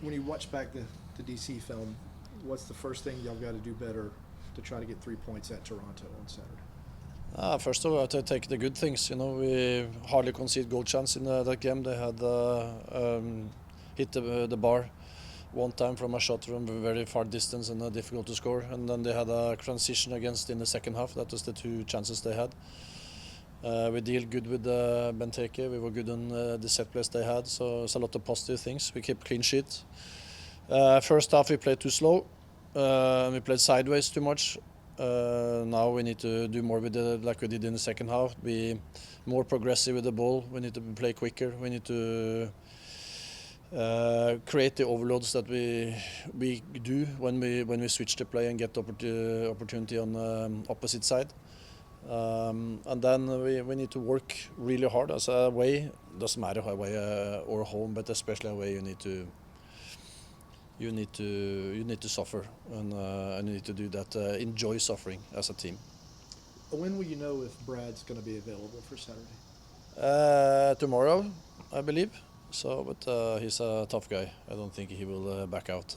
When you watch back the DC film, what's the first thing y'all got to do better to try to get 3 points at Toronto on Saturday? First of all, to take the good things. We hardly conceded goal chance in that game. They had hit the bar one time from a shot from a very far distance and difficult to score. And then they had a transition against in the second half. That was the 2 chances they had. We dealt good with Benteke. We were good on the set plays they had. So it's a lot of positive things. We kept clean sheet. First half we played too slow. We played sideways too much. Now we need to do more with like we did in the second half. Be more progressive with the ball. We need to play quicker. We need to create the overloads that we do when we switch the play and get opportunity on the opposite side. And then we need to work really hard. As away, doesn't matter away or home, but especially away you need to suffer and you need to do that. Enjoy suffering as a team. When will you know if Brad's going to be available for Saturday? Tomorrow, I believe. So, but he's a tough guy. I don't think he will back out.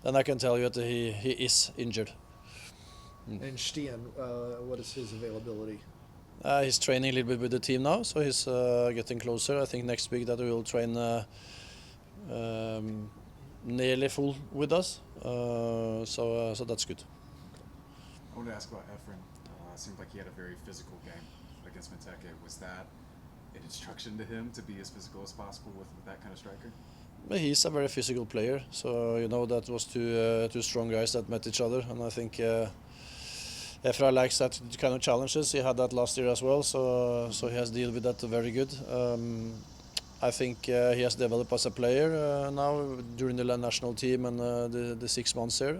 Then I can tell you that he is injured. And Stian, what is his availability? He's training a little bit with the team now, so he's getting closer. I think next week that we will train nearly full with us. So that's good. I want to ask about Efren. Seemed like he had a very physical game against Benteke. Was that an instruction to him to be as physical as possible with that kind of striker? But he's a very physical player, so that was two strong guys that met each other, and I think Efra likes that kind of challenges. He had that last year as well, so he has dealt with that very good. I think he has developed as a player now during the national team and the 6 months there.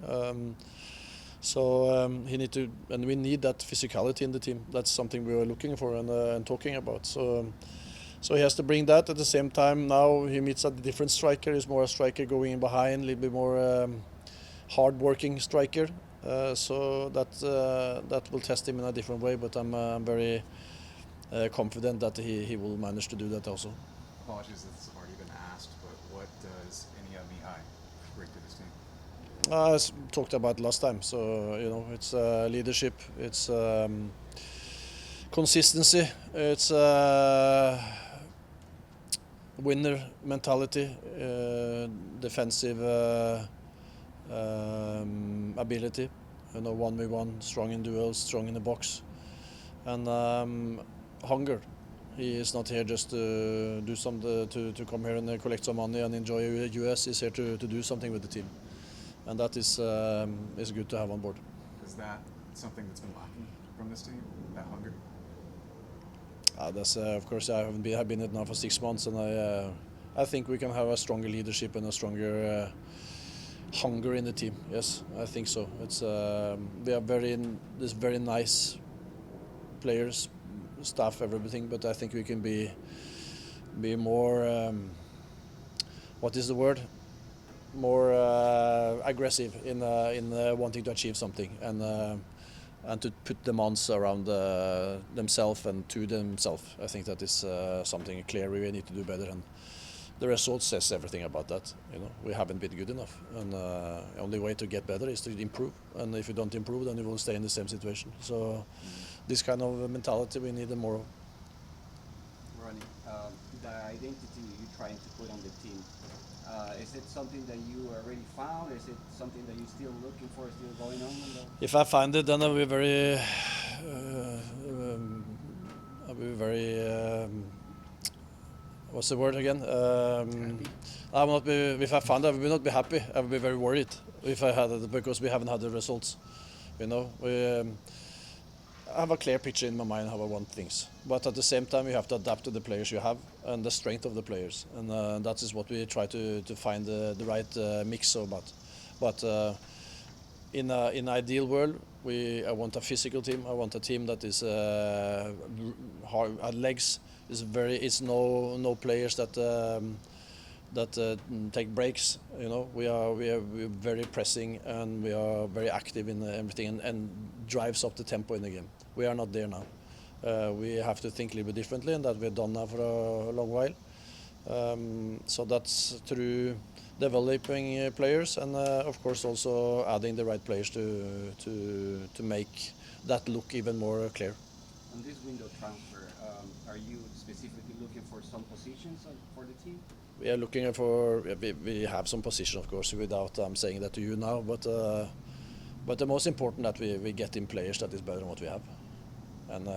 He need to, and we need that physicality in the team. That's something we were looking for and talking about. So he has to bring that. At the same time, now he meets a different striker. He's more a striker going in behind, a little bit more hard-working striker. So that will test him in a different way. But I'm very confident that he will manage to do that also. Apologies if it's already been asked, but what does Anyang bring to this team? As talked about last time, so it's leadership, it's consistency, it's winner mentality, defensive ability, 1v1, strong in duels, strong in the box, and hunger. He is not here just to do something to come here and collect some money and enjoy US. He's here to do something with the team. And that is good to have on board. Is that something that's been lacking from this team, that hunger? That's of course I've been it now for 6 months, and I think we can have a stronger leadership and a stronger hunger in the team. Yes, I think so. It's we are very nice players, staff, everything, but I think we can be more. What is the word? More aggressive in wanting to achieve something and to put demands around themselves and to themselves. I think that is something clear we need to do better, and the result says everything about that. We haven't been good enough, and the only way to get better is to improve. And if you don't improve, then you will stay in the same situation. So this kind of mentality we need more of. Ronny, the identity you're trying to put on the team. Is it something that you already found? Is it something that you're still looking for, still going on? If I find it, then I'll be very, what's the word again? I will not be. If I find it, I will not be happy. I will be very worried if I had it, because we haven't had the results. I have a clear picture in my mind how I want things, but at the same time you have to adapt to the players you have and the strength of the players, and that is what we try to find the right mix of. But in an ideal world, I want a physical team. I want a team that is hard legs. It's no players that take breaks. We're very pressing, and we are very active in everything, and drives up the tempo in the game. We are not there now. We have to think a little bit differently, and that we've done now for a long while. So that's through developing players and of course also adding the right players to make that look even more clear. On this window transfer, are you specifically looking for some positions for the team? We are looking for we have some position of course without saying that to you now, but the most important that we get in players that is better than what we have, and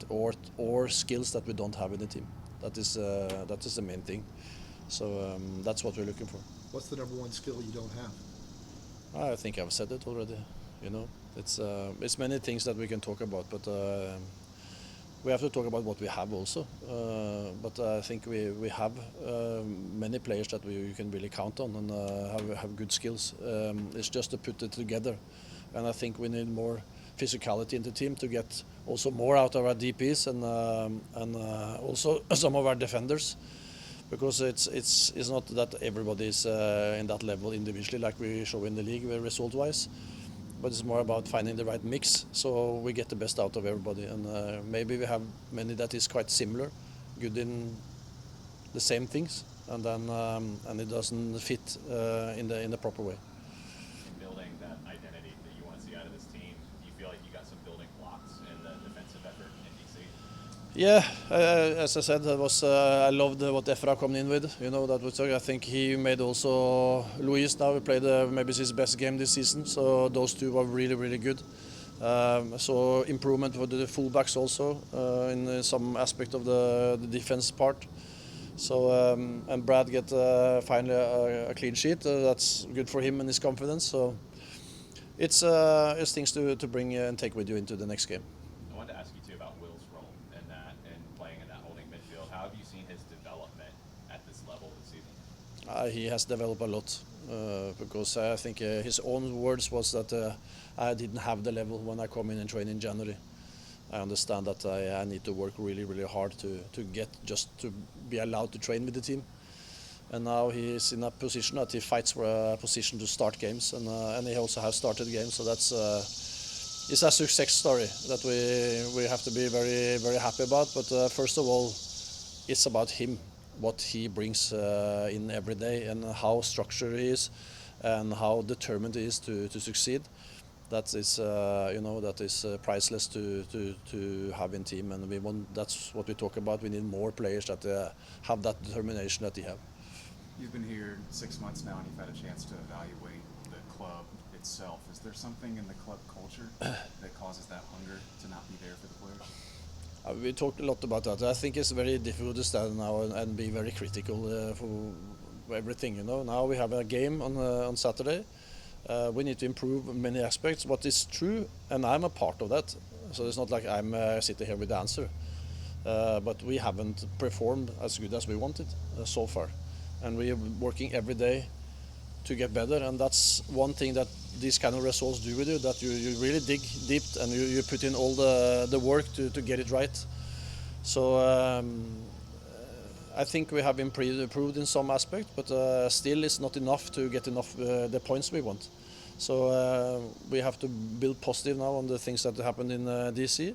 or skills that we don't have in the team. That is the main thing. So that's what we're looking for. What's the number one skill you don't have? I think I've said it already. You know, it's many things that we can talk about, but we have to talk about what we have also. But I think we have many players that you can really count on and have good skills. It's just to put it together, and I think we need more physicality in the team to get also more out of our DPs and also some of our defenders, because it's not that everybody is in that level individually like we show in the league result wise, but it's more about finding the right mix so we get the best out of everybody, and maybe we have many that is quite similar, good in the same things, and then and it doesn't fit in the proper way. In building that identity that you want to see out of this team, do you feel like you got some building blocks in the defensive effort in DC? Yeah, as I said, I loved what Efra come in with. You know, that was, I think he made also Luis now. He played maybe his best game this season. So those two were really, really good. So improvement for the fullbacks also in some aspect of the defense part. So and Brad get finally a clean sheet. That's good for him and his confidence. So it's things to bring and take with you into the next game. I wanted to ask you too about Will's role in that and playing in that holding midfield. How have you seen his development at this level this season? He has developed a lot because I think his own words was that I didn't have the level when I come in and train in January. I understand that I need to work really, really hard to get just to be allowed to train with the team. And now he is in a position that he fights for a position to start games, and he also has started games. So that's it's a success story that we have to be very, very happy about. But first of all, it's about him, what he brings in every day, and how structured he is, and how determined he is to succeed. That is, that is priceless to have in team, and that's what we talk about. We need more players that have that determination that he have. You've been here 6 months now, and you've had a chance to evaluate the club itself. Is there something in the club culture that causes that hunger to not be there for the players? We talked a lot about that. I think it's very difficult to stand now and be very critical for everything. You know, now we have a game on Saturday. We need to improve many aspects. What is true, and I'm a part of that. So it's not like I'm sitting here with the answer. But we haven't performed as good as we wanted so far. And we are working every day to get better, and that's one thing that these kind of results do with you, that you really dig deep and you put in all the work to get it right. So I think we have improved in some aspect, but still it's not enough to get enough the points we want. So we have to build positive now on the things that happened in DC,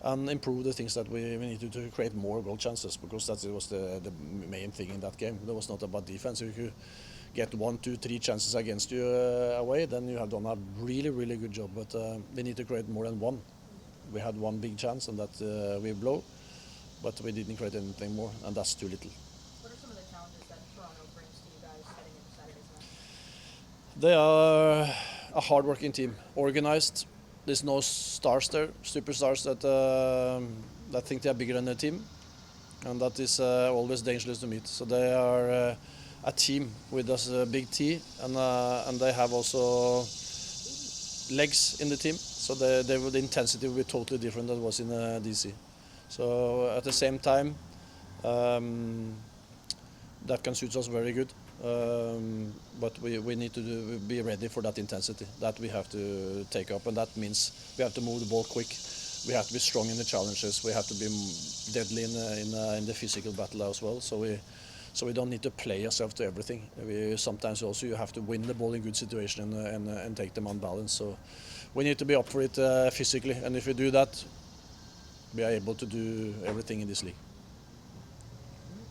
and improve the things that we need to create more goal chances, because that was the main thing in that game. It was not about defense. If you get 1, 2, 3 chances against you away, then you have done a really, really good job. But we need to create more than one. We had one big chance, and that we blow, but we didn't create anything more, and that's too little. What are some of the challenges that Toronto brings to you guys heading into Saturday's match? They are a hard-working team, organized. There's no stars there, superstars that think they are bigger than their team, and that is always dangerous to meet. So they are a team with a big T, and they have also legs in the team. So the intensity will be totally different than it was in DC. So at the same time, that can suit us very good. But we need to be ready for that intensity that we have to take up, and that means we have to move the ball quick. We have to be strong in the challenges. We have to be deadly in the physical battle as well. So we don't need to play ourselves to everything. Sometimes also you have to win the ball in good situation and take them on balance. So we need to be up for it physically, and if we do that, we are able to do everything in this league.